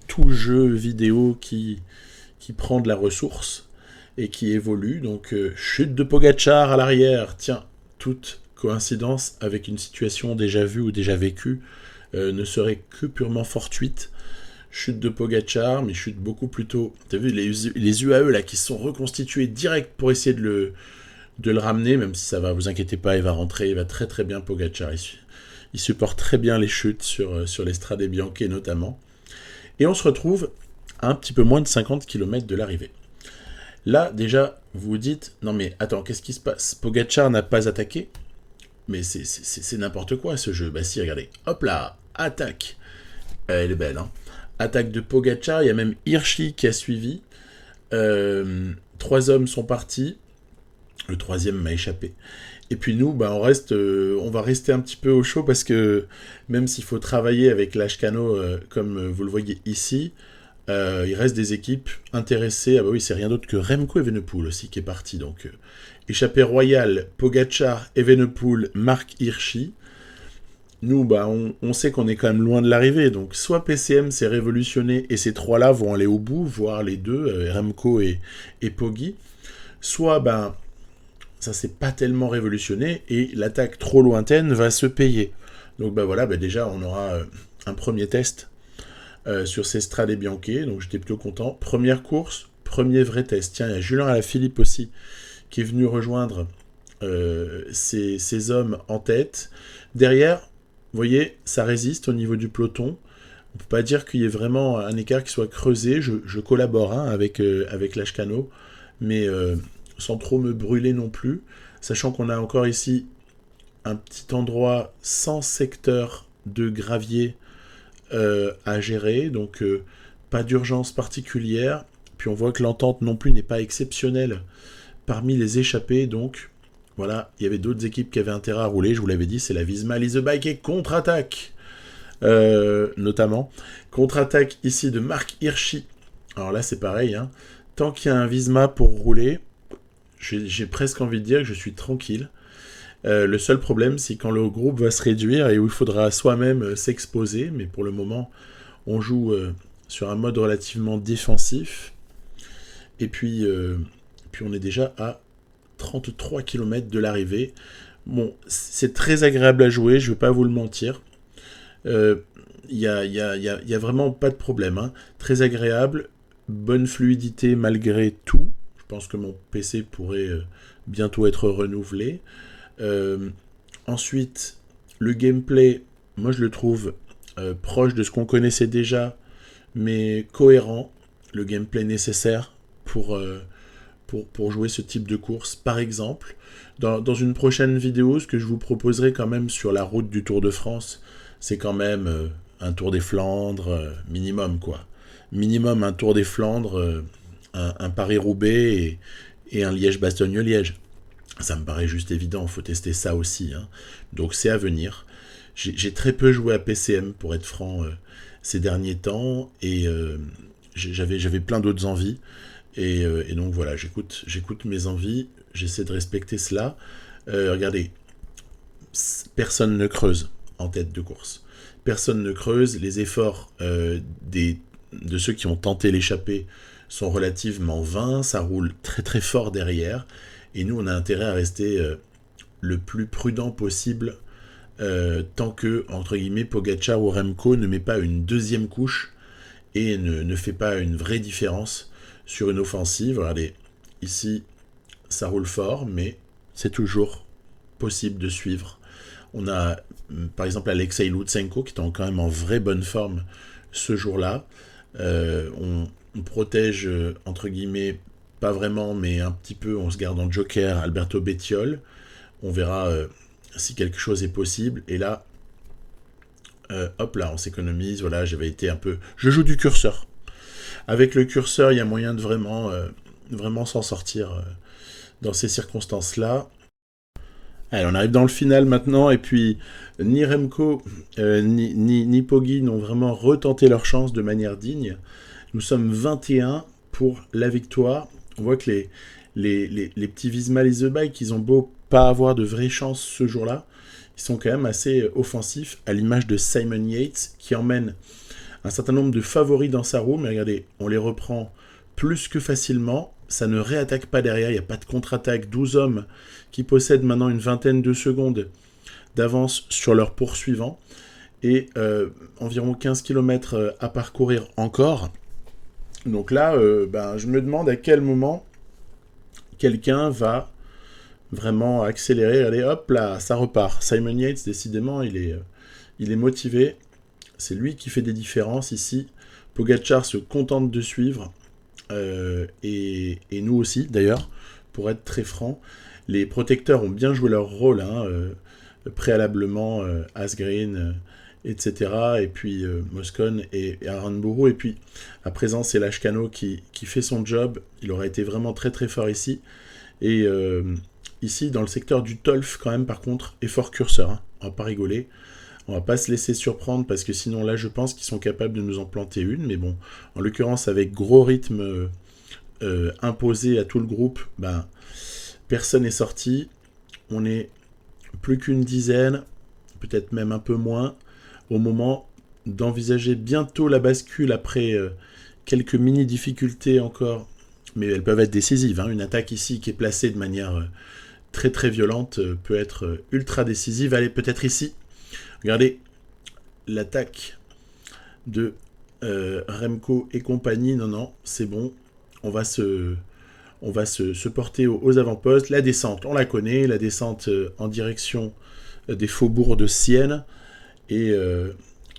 tout jeu vidéo qui prend de la ressource et qui évolue. Donc chute de Pogačar à l'arrière, tiens, toute coïncidence avec une situation déjà vue ou déjà vécue ne serait que purement fortuite. Chute de Pogačar, mais chute beaucoup plus tôt. T'as vu les UAE là qui se sont reconstitués direct pour essayer de le ramener, même si ça va, vous inquiétez pas, il va rentrer, il va très très bien Pogačar. Il supporte très bien les chutes sur les Strade Bianche notamment. Et on se retrouve à un petit peu moins de 50 km de l'arrivée. Là, déjà, vous vous dites, non mais attends, qu'est-ce qui se passe ? Pogačar n'a pas attaqué ? Mais c'est n'importe quoi ce jeu. Bah si, regardez, hop là, attaque. Elle est belle, hein. Attaque de Pogačar, il y a même Hirschi qui a suivi. 3 hommes sont partis. Le 3e m'a échappé. Et puis nous, on va rester un petit peu au chaud parce que même s'il faut travailler avec Lashkano, comme vous le voyez ici, il reste des équipes intéressées. Ah bah oui, c'est rien d'autre que Remco Evenepoel aussi qui est parti. Donc, échappée royale, Pogačar, Evenepoel, Marc Hirschi. Nous, on sait qu'on est quand même loin de l'arrivée. Donc, soit PCM s'est révolutionné et ces 3-là vont aller au bout, voire les deux, Remco et Poggi. Soit, ça s'est pas tellement révolutionné et l'attaque trop lointaine va se payer. Donc, déjà, on aura un premier test sur ces Strade Bianche, donc j'étais plutôt content. Première course, premier vrai test. Tiens, il y a Julien Alaphilippe aussi qui est venu rejoindre ces hommes en tête. Derrière, vous voyez, ça résiste au niveau du peloton. On ne peut pas dire qu'il y ait vraiment un écart qui soit creusé. Je collabore avec Lashkano, mais sans trop me brûler non plus, sachant qu'on a encore ici un petit endroit sans secteur de gravier à gérer, donc pas d'urgence particulière. Puis on voit que l'entente non plus n'est pas exceptionnelle parmi les échappés, donc voilà, il y avait d'autres équipes qui avaient intérêt à rouler, je vous l'avais dit, c'est la Visma Lease a Bike et contre-attaque, notamment. Contre-attaque ici de Marc Hirschi. Alors là c'est pareil, hein. Tant qu'il y a un Visma pour rouler, j'ai presque envie de dire que je suis tranquille. Le seul problème, c'est quand le groupe va se réduire et où il faudra soi-même s'exposer, mais pour le moment, on joue sur un mode relativement défensif. Et puis on est déjà à 33 km de l'arrivée. Bon, c'est très agréable à jouer, je ne vais pas vous le mentir. Il y a vraiment pas de problème, hein. Très agréable, bonne fluidité malgré tout. Je pense que mon PC pourrait bientôt être renouvelé. Ensuite, le gameplay, moi je le trouve proche de ce qu'on connaissait déjà, mais cohérent. Le gameplay nécessaire pour jouer ce type de course. Par exemple, dans une prochaine vidéo, ce que je vous proposerai quand même sur la route du Tour de France, c'est quand même un Tour des Flandres minimum, quoi. Minimum un Tour des Flandres, un Paris-Roubaix et un Liège-Bastogne-Liège. Ça me paraît juste évident, il faut tester ça aussi, hein. Donc c'est à venir. J'ai très peu joué à PCM, pour être franc, ces derniers temps, et j'avais plein d'autres envies. Et donc voilà, j'écoute mes envies, j'essaie de respecter cela. Regardez, personne ne creuse en tête de course. Personne ne creuse. Les efforts de ceux qui ont tenté l'échappée sont relativement vains. Ça roule très très fort derrière. Et nous, on a intérêt à rester le plus prudent possible tant que, entre guillemets, Pogacar ou Remco ne met pas une deuxième couche et ne fait pas une vraie différence sur une offensive. Regardez, ici, ça roule fort, mais c'est toujours possible de suivre. On a, par exemple, Alexei Lutsenko, qui est quand même en vraie bonne forme ce jour-là. On protège, entre guillemets, pas vraiment, mais un petit peu, on se garde en joker Alberto Bettiol. On verra si quelque chose est possible. Et là, hop là, on s'économise. Voilà, j'avais été un peu... Je joue du curseur. Avec le curseur, il y a moyen de vraiment s'en sortir dans ces circonstances-là. Allez, on arrive dans le final maintenant, et puis ni Remco ni Poggi n'ont vraiment retenté leur chance de manière digne. Nous sommes 21 pour la victoire. On voit que les petits Visma et The Bike, ils ont beau pas avoir de vraies chances ce jour-là, ils sont quand même assez offensifs, à l'image de Simon Yates, qui emmène un certain nombre de favoris dans sa roue, mais regardez, on les reprend plus que facilement, ça ne réattaque pas derrière, il n'y a pas de contre-attaque, 12 hommes qui possèdent maintenant une vingtaine de secondes d'avance sur leurs poursuivants, et environ 15 km à parcourir encore. Donc là, je me demande à quel moment quelqu'un va vraiment accélérer. Allez, hop là, ça repart. Simon Yates, décidément, il est motivé. C'est lui qui fait des différences ici. Pogacar se contente de suivre. Et nous aussi, d'ailleurs, pour être très franc. Les protecteurs ont bien joué leur rôle, hein, préalablement, Asgreen, etc. Et puis Moscon et Aranburu. Et puis, à présent, c'est Lashkano qui fait son job. Il aura été vraiment très très fort ici. Et ici, dans le secteur du Tolf, quand même, par contre, effort curseur. Hein. On va pas rigoler. On va pas se laisser surprendre, parce que sinon, là, je pense qu'ils sont capables de nous en planter une. Mais bon, en l'occurrence, avec gros rythme imposé à tout le groupe, personne n'est sorti. On est plus qu'une dizaine, peut-être même un peu moins, au moment d'envisager bientôt la bascule après quelques mini-difficultés encore, mais elles peuvent être décisives. Hein. Une attaque ici qui est placée de manière très très violente peut être ultra décisive. Allez, peut-être ici. Regardez l'attaque de Remco et compagnie. Non, c'est bon. On va se porter aux avant-postes. La descente, on la connaît. La descente en direction des faubourgs de Sienne. Et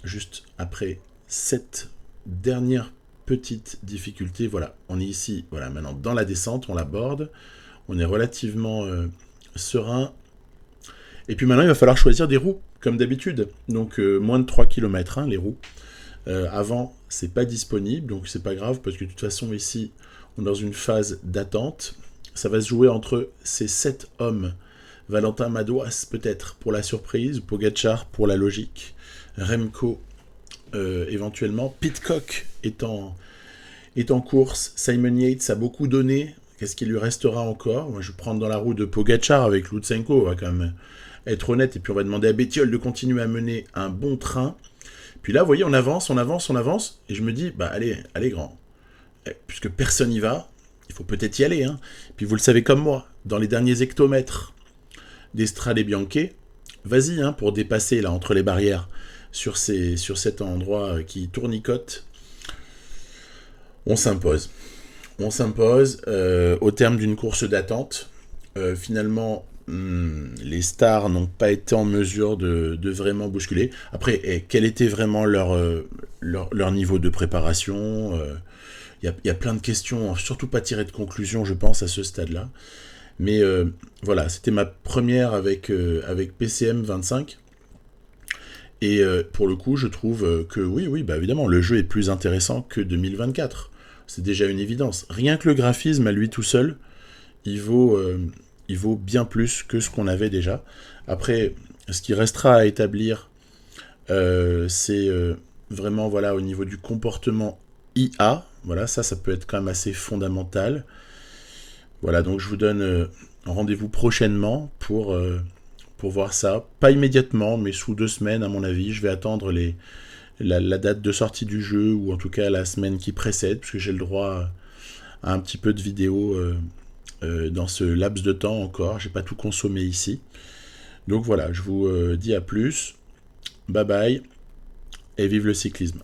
juste après cette dernière petite difficulté, voilà, on est ici, voilà, maintenant dans la descente, on l'aborde. On est relativement serein. Et puis maintenant, il va falloir choisir des roues, comme d'habitude. Donc moins de 3 km, hein, les roues. Avant, c'est pas disponible, donc c'est pas grave, parce que de toute façon, ici, on est dans une phase d'attente. Ça va se jouer entre ces 7 hommes. Valentin Madouas, peut-être, pour la surprise. Pogacar, pour la logique. Remco, éventuellement. Pidcock est en course. Simon Yates a beaucoup donné. Qu'est-ce qu'il lui restera encore? Moi, je vais prendre dans la roue de Pogacar avec Lutsenko. On va quand même être honnête. Et puis, on va demander à Bettiol de continuer à mener un bon train. Puis là, vous voyez, on avance. Et je me dis, allez grand. Puisque personne n'y va, il faut peut-être y aller. Hein. Puis vous le savez comme moi, dans les derniers hectomètres d'Estrade Bianche, vas-y, hein, pour dépasser là entre les barrières sur cet endroit qui tournicote. On s'impose. On s'impose au terme d'une course d'attente. Finalement, les stars n'ont pas été en mesure de vraiment bousculer. Après, quel était vraiment leur niveau de préparation? Y a plein de questions, surtout pas tirées de conclusion, je pense, à ce stade-là. Mais voilà, c'était ma première avec PCM 25. Et pour le coup, je trouve que oui, bah évidemment, le jeu est plus intéressant que 2024. C'est déjà une évidence. Rien que le graphisme à lui tout seul, il vaut, euh, il vaut bien plus que ce qu'on avait déjà. Après, ce qui restera à établir, c'est vraiment voilà, au niveau du comportement IA. Voilà, ça peut être quand même assez fondamental. Voilà, donc je vous donne rendez-vous prochainement pour voir ça. Pas immédiatement, mais sous 2 semaines, à mon avis. Je vais attendre la date de sortie du jeu, ou en tout cas la semaine qui précède, puisque j'ai le droit à un petit peu de vidéos dans ce laps de temps encore. J'ai pas tout consommé ici. Donc voilà, je vous dis à plus. Bye bye, et vive le cyclisme.